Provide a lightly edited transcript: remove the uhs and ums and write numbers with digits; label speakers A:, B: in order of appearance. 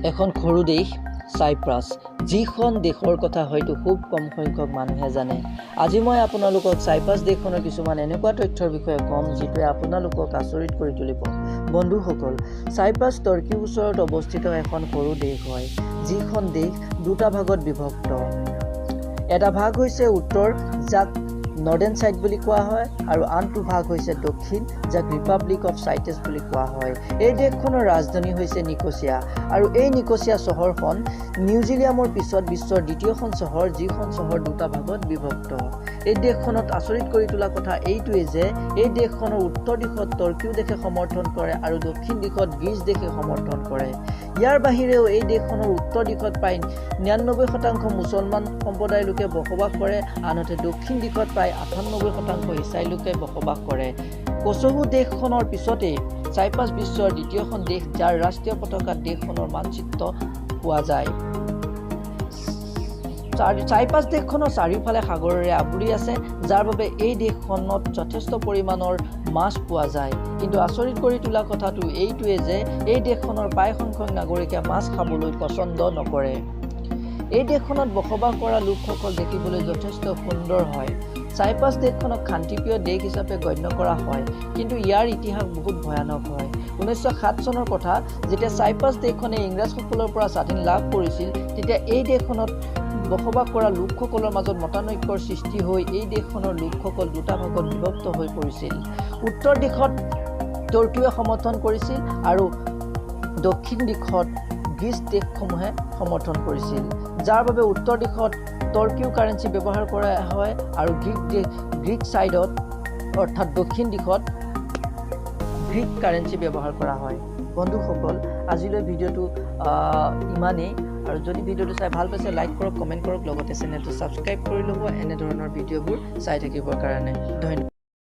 A: এখন সৰু দেশ সাইপ্ৰাছ, যিখন দেশৰ কথা হয়তো খুব কম সংখ্যক মানুহে জানে। আজি মই আপোনালোকক সাইপ্ৰাছ দেশখনৰ কিছুমান এনেকুৱা তথ্যৰ বিষয়ে ক'ম যিটোৱে আপোনালোকক আচৰিত কৰি তুলিব। বন্ধুসকল, সাইপ্ৰাছ তুৰ্কীৰ ওচৰত অৱস্থিত এখন সৰু দেশ হয়, যিখন দেশ দুটা ভাগত বিভক্ত। এটা ভাগ হৈছে উত্তৰ, যাক নৰ্ডাৰ্ণ সাইড বুলি কোৱা হয়, আৰু আনটো ভাগ হৈছে দক্ষিণ, যাক ৰিপাব্লিক অফ সাইপ্ৰাছ বুলি কোৱা হয়। এই দেশখনৰ ৰাজধানী হৈছে নিকোছিয়া, আৰু এই নিকোছিয়া চহৰখন নিউজিলিয়ামৰ পিছত বিশ্বৰ দ্বিতীয়খন চহৰ, যিখন চহৰ দুটা ভাগত বিভক্ত। এই দেশখনত আচৰিত কৰি তোলা কথা এইটোৱে যে এই দেশখনৰ উত্তৰ দিশত তুৰ্কী দেশে সমৰ্থন কৰে আৰু দক্ষিণ দিশত গ্ৰীচ দেশে সমৰ্থন কৰে। ইয়াৰ বাহিৰেও এই দেশখনৰ উত্তৰ দিশত প্ৰায় 99% মুছলমান সম্প্ৰদায়ৰ লোকে বসবাস কৰে, আনহাতে দক্ষিণ দিশত প্ৰায় 98% ইছাই লোকে বসবাস কৰে। কোছভো দেশখনৰ পিছতেই সাইপ্ৰাছ বিশ্বৰ দ্বিতীয়খন দেশ, যাৰ ৰাষ্ট্ৰীয় পতাকাত দেশখনৰ মানচিত্ৰ পোৱা যায়। সাইপ্ৰাছ দেশখনৰ চাৰিওফালে সাগৰেৰে আৱৰি আছে, যাৰ বাবে এই দেশখনত যথেষ্ট পৰিমাণৰ মাছ পোৱা যায়। কিন্তু আচৰিত কৰি তোলা কথাটো এইটোৱে যে এই দেশখনৰ প্ৰায় সংখ্যক নাগৰিকে মাছ খাবলৈ পচন্দ নকৰে। এই দেশখনত বসবাস কৰা লোকসকল দেখিবলৈ যথেষ্ট সুন্দৰ হয়। সাইপ্ৰাছ দেশখনক শান্তিপ্ৰিয় দেশ হিচাপে গণ্য কৰা হয়, কিন্তু ইয়াৰ ইতিহাস বহুত ভয়ানক হয়। 1907 চনৰ কথা, যেতিয়া সাইপ্ৰাছ দেশখনে ইংৰাজসকলৰ পৰা স্বাধীন লাভ কৰিছিল, তেতিয়া এই দেশখনত বসবাস কৰা লোকসকলৰ মাজত মতানৈক্যৰ সৃষ্টি হৈ এই দেশখনৰ লোকসকল দুটা ভাগত বিভক্ত হৈ পৰিছিল। উত্তৰ দিশত তুৰ্কীয়ে সমৰ্থন কৰিছিল আৰু দক্ষিণ দিশত গ্ৰীচ দেশসমূহে সমৰ্থন কৰিছিল, যাৰ বাবে উত্তৰ দিশত তুৰ্কীয় কাৰেঞ্চি ব্যৱহাৰ কৰা হয় আৰু গ্ৰীক ছাইডত অৰ্থাৎ দক্ষিণ দিশত গ্ৰীক কাৰেঞ্চি ব্যৱহাৰ কৰা হয়। বন্ধুসকল, আজিলৈ ভিডিঅ'টো ইমানেই, আৰু যদি ভিডিঅ'টো চাই ভাল পাইছে লাইক কৰক, কমেণ্ট কৰক, লগতে চেনেলটো ছাবস্ক্ৰাইব কৰি ল'ব এনেধৰণৰ ভিডিঅ'বোৰ চাই থাকিবৰ কাৰণে। ধন্যবাদ।